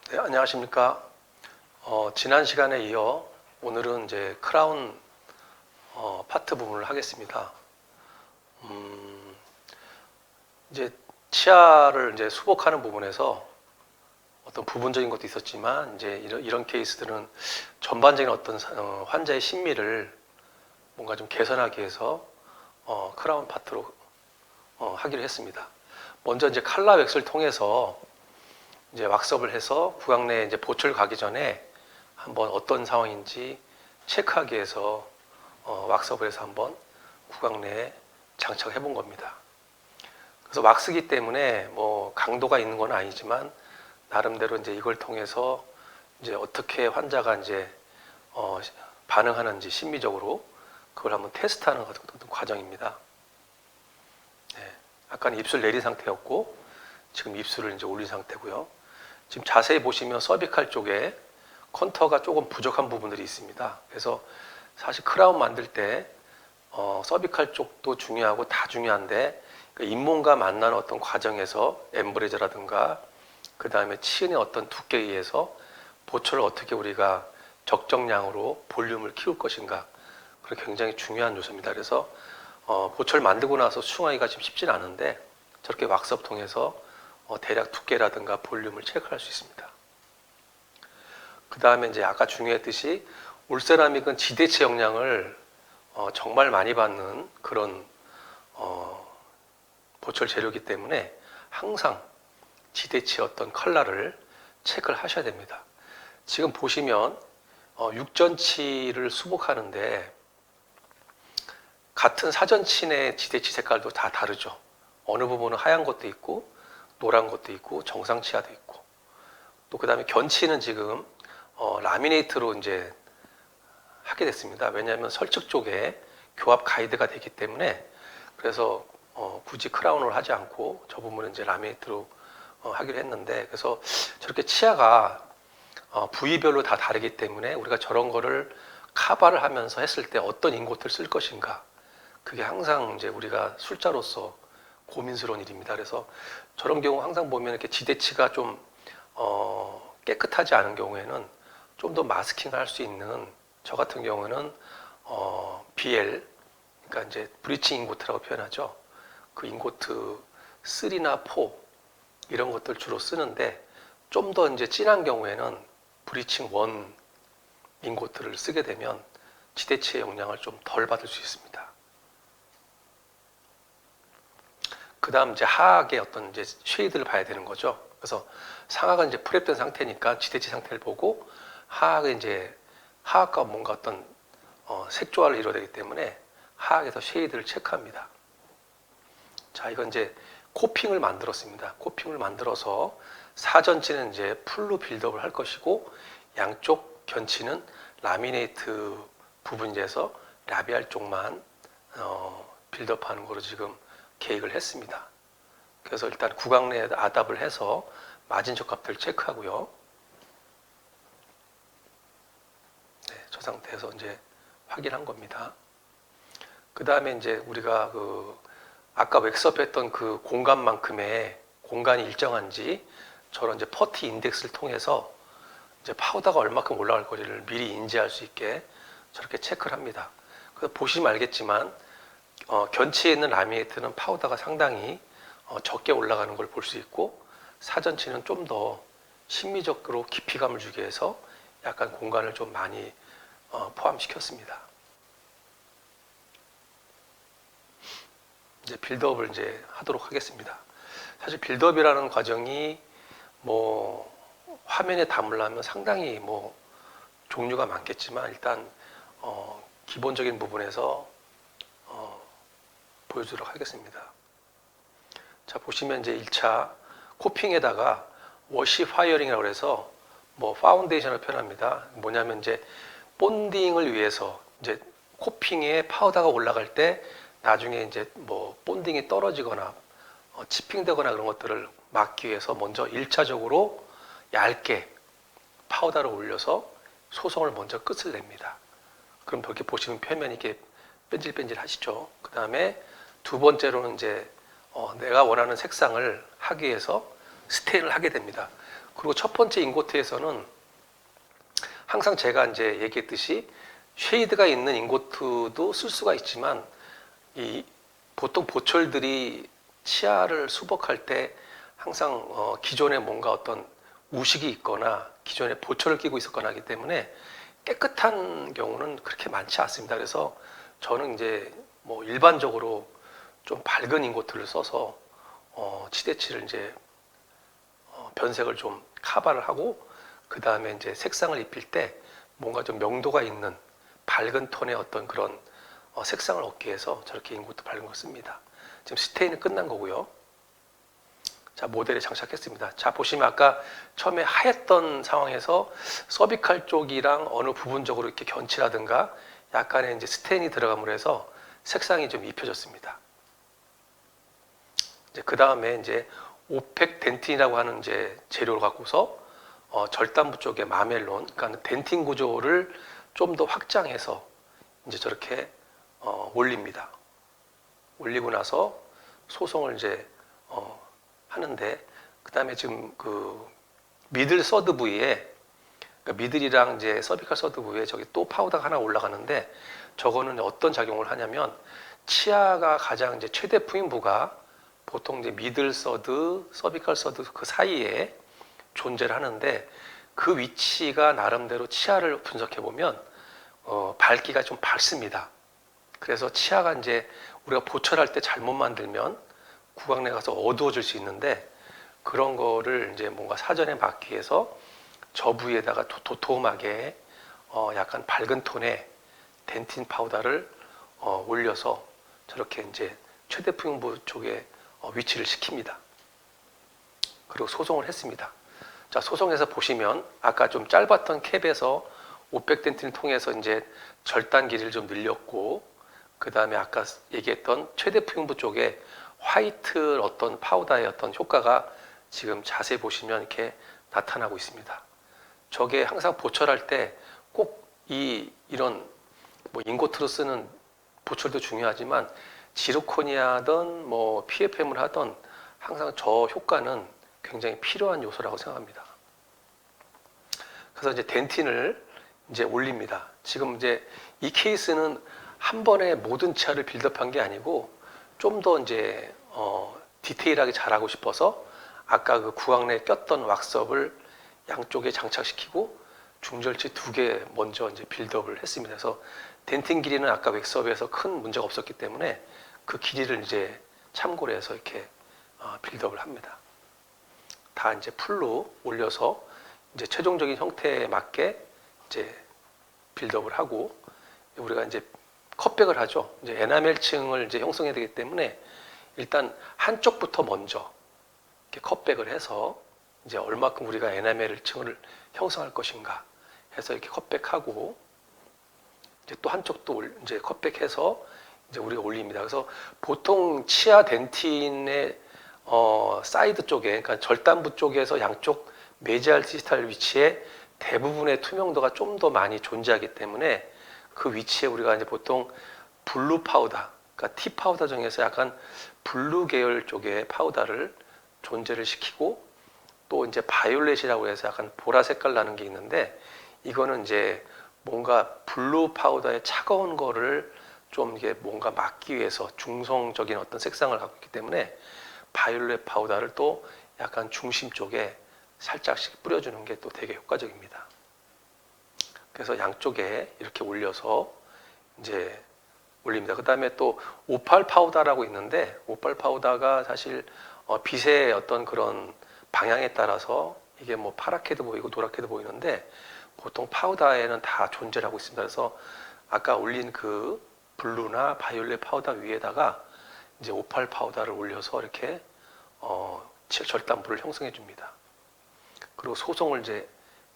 네, 안녕하십니까. 지난 시간에 이어 오늘은 이제 크라운 파트 부분을 하겠습니다. 이제 치아를 이제 수복하는 부분에서 어떤 부분적인 것도 있었지만 이제 이런 케이스들은 전반적인 어떤 환자의 심미를 뭔가 좀 개선하기 위해서 크라운 파트로 하기로 했습니다. 먼저 이제 칼라 웩스를 통해서 이제 왁스업을 해서 구강 내에 이제 보철 가기 전에 한번 어떤 상황인지 체크하기 위해서 왁스업을 해서 한번 구강 내에 장착해 본 겁니다. 그래서 왁스기 때문에 뭐 강도가 있는 건 아니지만 나름대로 이제 이걸 통해서 이제 어떻게 환자가 이제 반응하는지 심미적으로 그걸 한번 테스트하는 과정입니다. 네, 아까는 입술 내린 상태였고 지금 입술을 이제 올린 상태고요. 지금 자세히 보시면 서비칼 쪽에 컨터가 조금 부족한 부분들이 있습니다. 그래서 사실 크라운 만들 때 서비칼 쪽도 중요하고 다 중요한데 그 잇몸과 만나는 어떤 과정에서 엠브레저라든가 그 다음에 치은의 어떤 두께에 의해서 보철을 어떻게 우리가 적정량으로 볼륨을 키울 것인가, 그게 굉장히 중요한 요소입니다. 그래서 보철 만들고 나서 수정하기가 좀 쉽진 않은데 저렇게 왁스업 통해서 대략 두께라든가 볼륨을 체크할 수 있습니다. 그 다음에 이제 아까 중요했듯이 올세라믹은 지대체 영향을 정말 많이 받는 그런 보철 재료이기 때문에 항상 지대체 어떤 컬러를 체크를 하셔야 됩니다. 지금 보시면 육전치를 수복하는데 같은 사전치 지대치 색깔도 다 다르죠. 어느 부분은 하얀 것도 있고 노란 것도 있고 정상치아도 있고, 또 그 다음에 견치는 지금 라미네이트로 이제 하게 됐습니다. 왜냐하면 설측 쪽에 교합 가이드가 되기 때문에, 그래서 굳이 크라운을 하지 않고 저 부분은 이제 라미네이트로 하기로 했는데, 그래서 저렇게 치아가 부위별로 다 다르기 때문에 우리가 저런 거를 카바를 하면서 했을 때 어떤 인고트를 쓸 것인가, 그게 항상 이제 우리가 술자로서 고민스러운 일입니다. 그래서 저런 경우 항상 보면 이렇게 지대치가 좀 깨끗하지 않은 경우에는 좀 더 마스킹을 할 수 있는, 저 같은 경우는 BL, 그러니까 이제 브리칭 인고트라고 표현하죠. 그 인고트 3나 4 이런 것들 주로 쓰는데, 좀 더 이제 진한 경우에는 브리칭 1 인고트를 쓰게 되면 지대치의 영향을 좀 덜 받을 수 있습니다. 그 다음 이제 하악의 어떤 이제 쉐이드를 봐야 되는 거죠. 그래서 상악은 이제 프랩된 상태니까 지대치 상태를 보고, 하악은 이제 하악과 뭔가 어떤 색조화를 이루어야 되기 때문에 하악에서 쉐이드를 체크합니다. 자, 이건 이제 코핑을 만들었습니다. 코핑을 만들어서 사전치는 이제 풀로 빌드업을 할 것이고, 양쪽 견치는 라미네이트 부분에서 라비알 쪽만 빌드업하는 거로 지금 계획을 했습니다. 그래서 일단 구강 내에 아답을 해서 마진 적합들을 체크하고요. 네, 저 상태에서 이제 확인한 겁니다. 그 다음에 이제 우리가 아까 웩스업 했던 그 공간만큼의 공간이 일정한지 저런 이제 퍼티 인덱스를 통해서 이제 파우더가 얼마큼 올라갈 거리를 미리 인지할 수 있게 저렇게 체크를 합니다. 그래서 보시면 알겠지만 견치에 있는 라미네이트는 파우더가 상당히 적게 올라가는 걸 볼 수 있고, 사전치는 좀 더 심미적으로 깊이감을 주기 위해서 약간 공간을 좀 많이 포함시켰습니다. 이제 빌드업을 이제 하도록 하겠습니다. 사실 빌드업이라는 과정이 뭐 화면에 담으려면 상당히 뭐 종류가 많겠지만, 일단 기본적인 부분에서 보여주도록 하겠습니다. 자, 보시면 이제 1차 코핑에다가 워시 파이어링이라고 해서 뭐 파운데이션을 표현합니다. 뭐냐면 이제 본딩을 위해서 이제 코핑에 파우더가 올라갈 때 나중에 이제 뭐 본딩이 떨어지거나 치핑되거나 그런 것들을 막기 위해서 먼저 1차적으로 얇게 파우더를 올려서 소성을 먼저 끝을 냅니다. 그럼 이렇게 보시면 표면이 이렇게 뺀질뺀질 하시죠. 그 다음에 두 번째로는 이제 내가 원하는 색상을 하기 위해서 스테인을 하게 됩니다. 그리고 첫 번째 잉고트에서는 항상 제가 이제 얘기했듯이 쉐이드가 있는 잉고트도 쓸 수가 있지만 이 보통 보철들이 치아를 수복할 때 항상 기존에 뭔가 어떤 우식이 있거나 기존에 보철을 끼고 있었거나 하기 때문에 깨끗한 경우는 그렇게 많지 않습니다. 그래서 저는 이제 뭐 일반적으로 좀 밝은 잉고트를 써서 치대치를 이제 변색을 좀 카바를 하고 그 다음에 이제 색상을 입힐 때 뭔가 좀 명도가 있는 밝은 톤의 어떤 그런 색상을 얻기 위해서 저렇게 잉고트 밝은 걸 씁니다. 지금 스테인은 끝난 거고요. 자, 모델에 장착했습니다. 자, 보시면 아까 처음에 하였던 상황에서 서비칼 쪽이랑 어느 부분적으로 이렇게 견치라든가 약간의 이제 스테인이 들어감으로 해서 색상이 좀 입혀졌습니다. 이제 그 다음에 이제 오펙 덴틴이라고 하는 이제 재료를 갖고서 절단부 쪽에 마멜론, 그러니까 덴틴 구조를 좀 더 확장해서 이제 저렇게 올립니다. 올리고 나서 소성을 이제 하는데 그 다음에 지금 그 미들 서드 부위에 그러니까 미들이랑 이제 서비컬 서드 부위에 저기 또 파우더가 하나 올라가는데 저거는 어떤 작용을 하냐면 치아가 가장 이제 최대 부인부가 보통 이제 미들 서드, 서비컬 서드 그 사이에 존재를 하는데 그 위치가 나름대로 치아를 분석해 보면 밝기가 좀 밝습니다. 그래서 치아가 이제 우리가 보철할 때 잘못 만들면 구강내 가서 어두워질 수 있는데 그런 거를 이제 뭔가 사전에 막기 위해서 저 부위에다가 도톰하게 약간 밝은 톤의 덴틴 파우더를 올려서 저렇게 이제 최대 부용부 쪽에 위치를 시킵니다. 그리고 소송을 했습니다. 자, 소송에서 보시면 아까 좀 짧았던 캡에서 500 덴틴을 통해서 이제 절단 길이를 좀 늘렸고 그 다음에 아까 얘기했던 최대 부용부 쪽에 화이트 어떤 파우더의 어떤 효과가 지금 자세히 보시면 이렇게 나타나고 있습니다. 저게 항상 보철할 때 꼭 이런 뭐 잉고트로 쓰는 보철도 중요하지만 지르코니아든 뭐 PFM을 하던 항상 저 효과는 굉장히 필요한 요소라고 생각합니다. 그래서 이제 덴틴을 이제 올립니다. 지금 이제 이 케이스는 한 번에 모든 치아를 빌드업한 게 아니고 좀 더 이제 디테일하게 잘하고 싶어서 아까 그 구강내에 꼈던 왁스업을 양쪽에 장착시키고 중절치 2개 먼저 이제 빌드업을 했습니다. 그래서 덴틴 길이는 아까 왁스업에서 큰 문제가 없었기 때문에 그 길이를 이제 참고로 해서 이렇게 빌드업을 합니다. 다 이제 풀로 올려서 이제 최종적인 형태에 맞게 이제 빌드업을 하고 우리가 이제 컷백을 하죠. 이제 에나멜층을 이제 형성해야 되기 때문에 일단 한쪽부터 먼저 이렇게 컷백을 해서 이제 얼마큼 우리가 에나멜층을 형성할 것인가 해서 이렇게 컷백하고 이제 또 한쪽도 이제 컷백해서 이제 우리가 올립니다. 그래서 보통 치아 덴틴의 사이드 쪽에 그러니까 절단부 쪽에서 양쪽 메지알 디지털 위치에 대부분의 투명도가 좀 더 많이 존재하기 때문에 그 위치에 우리가 이제 보통 블루 파우더, 그러니까 티 파우더 중에서 약간 블루 계열 쪽의 파우더를 존재를 시키고 또 이제 바이올렛이라고 해서 약간 보라 색깔 나는 게 있는데 이거는 이제 뭔가 블루 파우더의 차가운 거를 좀 이게 뭔가 막기 위해서 중성적인 어떤 색상을 갖고 있기 때문에 바이올렛 파우더를 또 약간 중심 쪽에 살짝씩 뿌려주는 게 또 되게 효과적입니다. 그래서 양쪽에 이렇게 올려서 이제 올립니다. 그 다음에 또 오팔 파우더라고 있는데 오팔 파우더가 사실 빛의 어떤 그런 방향에 따라서 이게 뭐 파랗게도 보이고 노랗게도 보이는데 보통 파우더에는 다 존재를 하고 있습니다. 그래서 아까 올린 그 블루나 바이올렛 파우더 위에다가 이제 오팔 파우더를 올려서 이렇게 절단부를 형성해 줍니다. 그리고 소송을 이제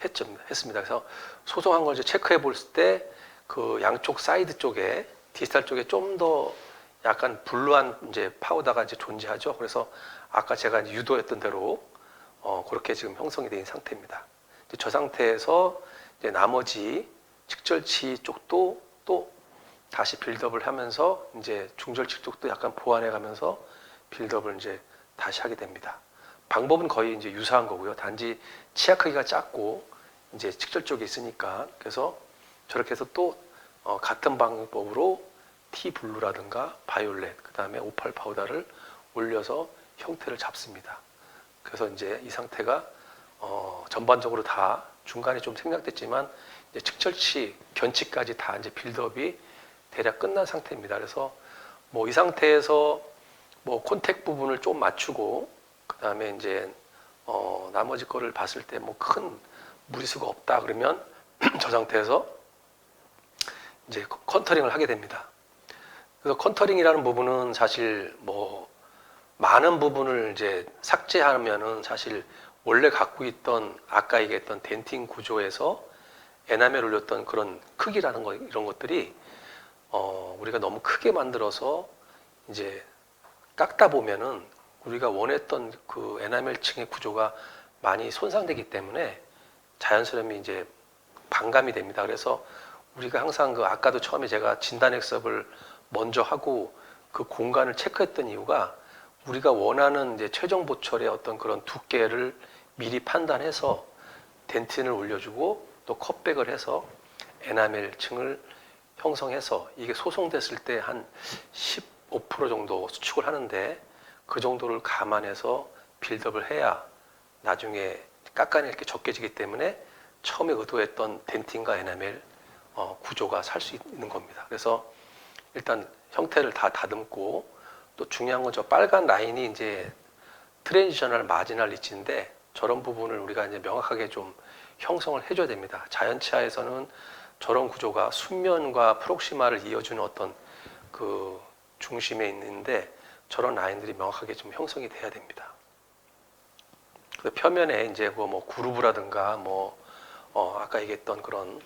했습니다. 그래서 소송한 걸 이제 체크해 볼 때 그 양쪽 사이드 쪽에 디지털 쪽에 좀 더 약간 블루한 이제 파우더가 이제 존재하죠. 그래서 아까 제가 이제 유도했던 대로 그렇게 지금 형성이 된 상태입니다. 이제 저 상태에서 이제 나머지 측절치 쪽도 또 다시 빌드업을 하면서 이제 중절치 쪽도 약간 보완해 가면서 빌드업을 이제 다시 하게 됩니다. 방법은 거의 이제 유사한 거고요. 단지 치아 크기가 작고 이제 측절 쪽에 있으니까 그래서 저렇게 해서 또 같은 방법으로 티 블루라든가 바이올렛 그 다음에 오팔 파우더를 올려서 형태를 잡습니다. 그래서 이제 이 상태가 전반적으로 다 중간에 좀 생략됐지만 이제 측절치 견치까지 다 이제 빌드업이 대략 끝난 상태입니다. 그래서 뭐 이 상태에서 뭐 콘택 부분을 좀 맞추고 그 다음에 이제 나머지 거를 봤을 때 뭐 큰 무리수가 없다 그러면 저 상태에서 이제 컨터링을 하게 됩니다. 그래서 컨터링이라는 부분은 사실 뭐 많은 부분을 이제 삭제하면은 사실 원래 갖고 있던 아까 얘기했던 덴팅 구조에서 에나멜 올렸던 그런 크기라는 거 이런 것들이 우리가 너무 크게 만들어서 이제 깎다 보면은 우리가 원했던 그 에나멜층의 구조가 많이 손상되기 때문에 자연스러움이 이제 반감이 됩니다. 그래서 우리가 항상 그 아까도 처음에 제가 진단 액습을 먼저 하고 그 공간을 체크했던 이유가 우리가 원하는 이제 최종 보철의 어떤 그런 두께를 미리 판단해서 덴틴을 올려주고 또 컷백을 해서 에나멜층을 형성해서 이게 소송됐을 때 한 15% 정도 수축을 하는데 그 정도를 감안해서 빌드업을 해야 나중에 깎아낼 게 적게지기 때문에 처음에 의도했던 덴팅과 에나멜 구조가 살 수 있는 겁니다. 그래서 일단 형태를 다 다듬고 또 중요한 건 저 빨간 라인이 이제 트랜지셔널 마지널 리치인데 저런 부분을 우리가 이제 명확하게 좀 형성을 해줘야 됩니다. 자연치아에서는 저런 구조가 순면과 프록시마를 이어주는 어떤 그 중심에 있는데 저런 라인들이 명확하게 좀 형성이 돼야 됩니다. 그 표면에 이제 뭐 그루브라든가 뭐 아까 얘기했던 그런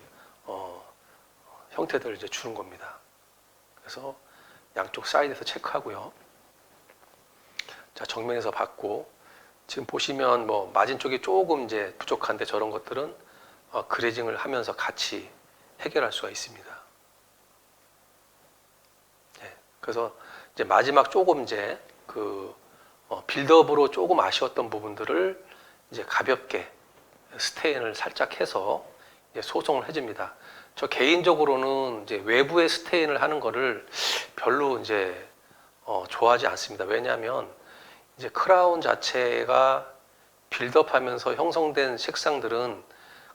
형태들을 이제 주는 겁니다. 그래서 양쪽 사이드에서 체크하고요. 자, 정면에서 봤고 지금 보시면 뭐 마진 쪽이 조금 이제 부족한데 저런 것들은 그레징을 하면서 같이 해결할 수가 있습니다. 네, 그래서 이제 마지막 조금 이제 그 빌드업으로 조금 아쉬웠던 부분들을 이제 가볍게 스테인을 살짝 해서 이제 소송을 해줍니다. 저 개인적으로는 이제 외부에 스테인을 하는 거를 별로 이제 좋아하지 않습니다. 왜냐하면 이제 크라운 자체가 빌드업하면서 형성된 색상들은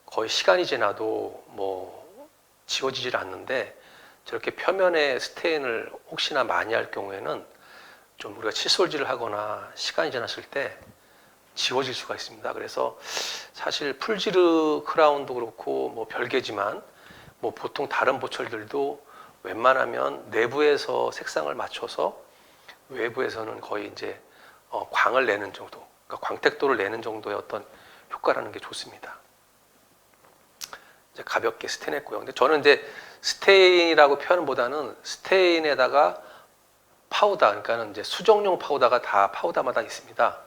거의 시간이 지나도 뭐 지워지질 않는데 저렇게 표면에 스테인을 혹시나 많이 할 경우에는 좀 우리가 칫솔질을 하거나 시간이 지났을 때 지워질 수가 있습니다. 그래서 사실 풀지르 크라운도 그렇고 뭐 별개지만 뭐 보통 다른 보철들도 웬만하면 내부에서 색상을 맞춰서 외부에서는 거의 이제 광을 내는 정도, 그러니까 광택도를 내는 정도의 어떤 효과라는 게 좋습니다. 이제 가볍게 스테인했고요. 근데 저는 이제 스테인이라고 표현보다는 스테인에다가 파우더, 그러니까는 이제 수정용 파우더가 다 파우더마다 있습니다.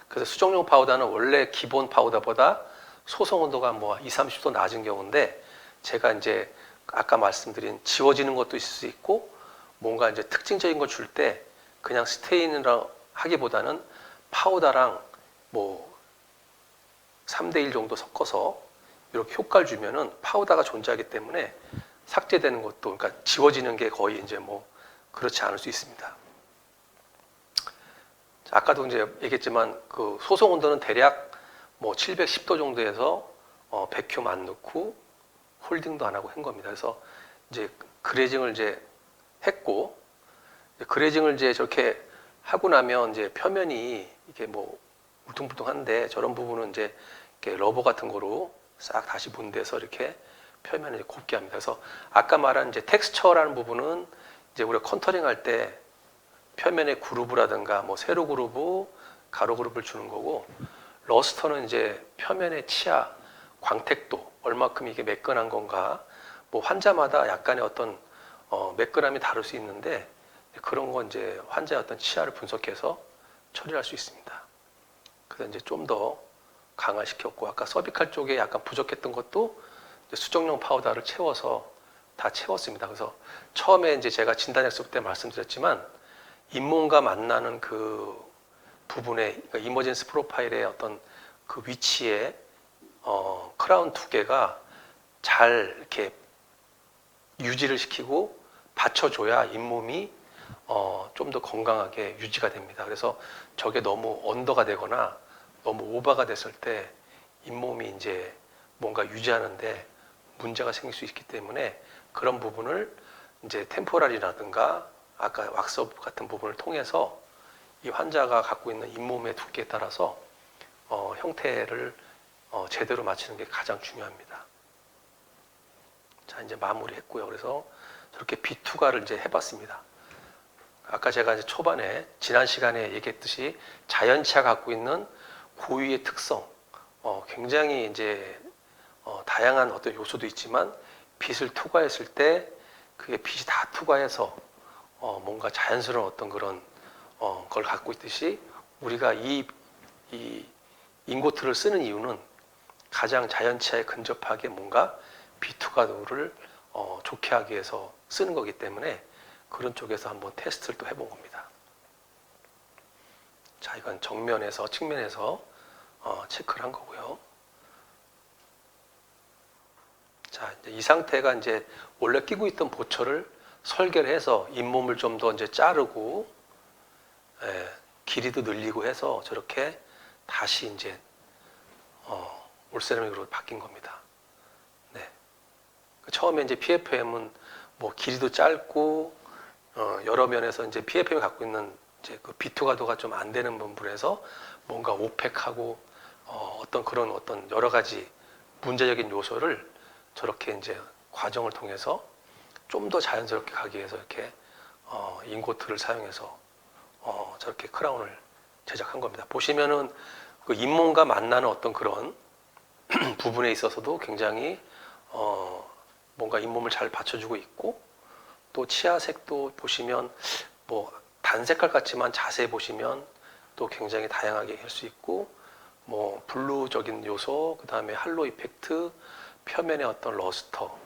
그래서 수정용 파우더는 원래 기본 파우더보다 소성 온도가 뭐 20, 30도 낮은 경우인데 제가 이제 아까 말씀드린 지워지는 것도 있을 수 있고 뭔가 이제 특징적인 걸 줄 때 그냥 스테인이라 하기보다는 파우더랑 뭐 3대1 정도 섞어서 이렇게 효과를 주면은 파우더가 존재하기 때문에 삭제되는 것도 그러니까 지워지는 게 거의 이제 뭐 그렇지 않을 수 있습니다. 아까도 이제 얘기했지만 그 소송 온도는 대략 뭐 710도 정도에서 백큐um 안 넣고 홀딩도 안 하고 한 겁니다. 그래서 이제 그레징을 이제 했고 그레징을 이제 저렇게 하고 나면 이제 표면이 이게 뭐 울퉁불퉁한데 저런 부분은 이제 이렇게 러버 같은 거로 싹 다시 문대서 이렇게 표면을 이제 곱게 합니다. 그래서 아까 말한 이제 텍스처라는 부분은 이제 우리가 컨터링 할 때 표면에 그루브라든가 뭐 세로 그루브, 가로 그루브를 주는 거고 러스터는 이제 표면의 치아, 광택도 얼마큼 이게 매끈한 건가, 뭐 환자마다 약간의 어떤 매끈함이 다를 수 있는데 그런 건 이제 환자의 어떤 치아를 분석해서 처리할 수 있습니다. 그래서 이제 좀 더 강화시켰고 아까 서비칼 쪽에 약간 부족했던 것도 수정용 파우더를 채워서 다 채웠습니다. 그래서 처음에 이제 제가 진단약속 때 말씀드렸지만 잇몸과 만나는 그 부분에 그러니까 이머전스 프로파일의 어떤 그 위치에 크라운 두 개가 잘 이렇게 유지를 시키고 받쳐줘야 잇몸이 좀 더 건강하게 유지가 됩니다. 그래서 저게 너무 언더가 되거나 너무 오버가 됐을 때 잇몸이 이제 뭔가 유지하는데 문제가 생길 수 있기 때문에 그런 부분을 이제 템포랄이라든가 아까 왁스업 같은 부분을 통해서 이 환자가 갖고 있는 잇몸의 두께에 따라서 형태를 제대로 맞추는 게 가장 중요합니다. 자, 이제 마무리했고요. 그래서 저렇게 비투과를 이제 해봤습니다. 아까 제가 이제 초반에 지난 시간에 얘기했듯이 자연치아 갖고 있는 고유의 특성, 굉장히 이제 다양한 어떤 요소도 있지만 빛을 투과했을 때 그게 빛이 다 투과해서 뭔가 자연스러운 어떤 그런 걸 갖고 있듯이 우리가 이 인고트를 쓰는 이유는 가장 자연치아에 근접하게 뭔가 비투과도를 좋게 하기 위해서 쓰는 거기 때문에 그런 쪽에서 한번 테스트를 또 해본 겁니다. 자, 이건 정면에서 측면에서 체크를 한 거고요. 자, 이제 이 상태가 이제 원래 끼고 있던 보철을 설계를 해서 잇몸을 좀 더 이제 자르고 길이도 늘리고 해서 저렇게 다시 이제 올세라믹으로 바뀐 겁니다. 네. 처음에 이제 PFM은 뭐 길이도 짧고 여러 면에서 이제 PFM이 갖고 있는 이제 그 비투과도가 좀 안 되는 부분에서 뭔가 오펙하고 어떤 그런 어떤 여러 가지 문제적인 요소를 저렇게 이제 과정을 통해서 좀 더 자연스럽게 가기 위해서 이렇게 인고트를 사용해서 저렇게 크라운을 제작한 겁니다. 보시면은 그 잇몸과 만나는 어떤 그런 부분에 있어서도 굉장히 뭔가 잇몸을 잘 받쳐주고 있고 또 치아색도 보시면 뭐 단색깔 같지만 자세히 보시면 또 굉장히 다양하게 할 수 있고 뭐 블루적인 요소 그 다음에 할로 이펙트 표면의 어떤 러스터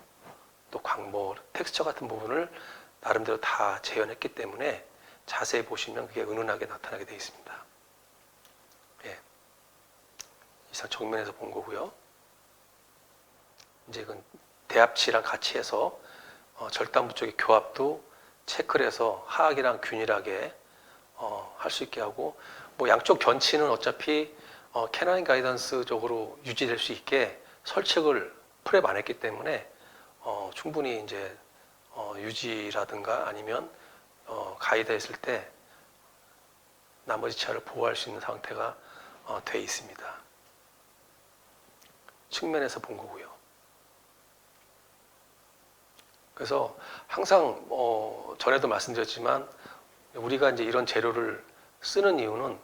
또 광모 텍스처 같은 부분을 나름대로 다 재현했기 때문에 자세히 보시면 그게 은은하게 나타나게 되어 있습니다. 예. 이상 정면에서 본 거고요. 이제 이건 대합치랑 같이 해서 절단부 쪽의 교합도 체크를 해서 하악이랑 균일하게 할 수 있게 하고 뭐 양쪽 견치는 어차피 캐나인 가이던스적으로 유지될 수 있게 설책을 프랩 안 했기 때문에 충분히 이제 유지라든가 아니면 가이드 했을 때 나머지 치아를 보호할 수 있는 상태가 돼 있습니다. 측면에서 본 거고요. 그래서 항상 전에도 말씀드렸지만 우리가 이제 이런 재료를 쓰는 이유는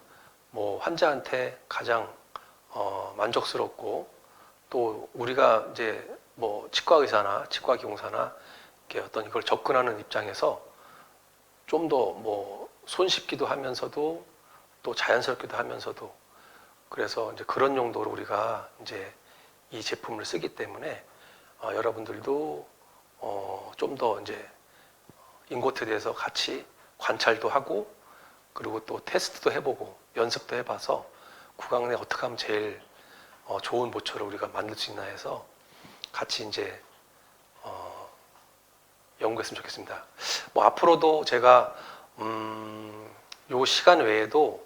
뭐 환자한테 가장 만족스럽고 또 우리가 이제 뭐 치과 의사나 치과 기공사나 이렇게 어떤 이걸 접근하는 입장에서 좀 더 뭐 손쉽기도 하면서도 또 자연스럽기도 하면서도 그래서 이제 그런 용도로 우리가 이제 이 제품을 쓰기 때문에 여러분들도 좀 더 이제 인고트에 대해서 같이 관찰도 하고 그리고 또 테스트도 해보고 연습도 해봐서 구강 내 어떻게 하면 제일 좋은 모처를 우리가 만들 수 있나 해서 같이 이제 연구했으면 좋겠습니다. 뭐 앞으로도 제가 요 시간 외에도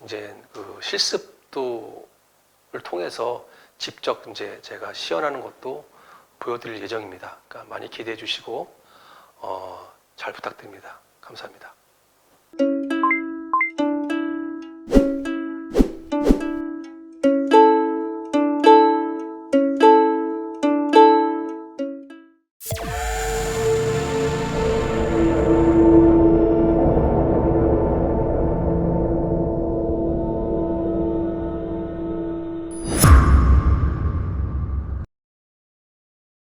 이제 그 실습도를 통해서 직접 이제 제가 시연하는 것도 보여드릴 예정입니다. 그러니까 많이 기대해 주시고 잘 부탁드립니다. 감사합니다.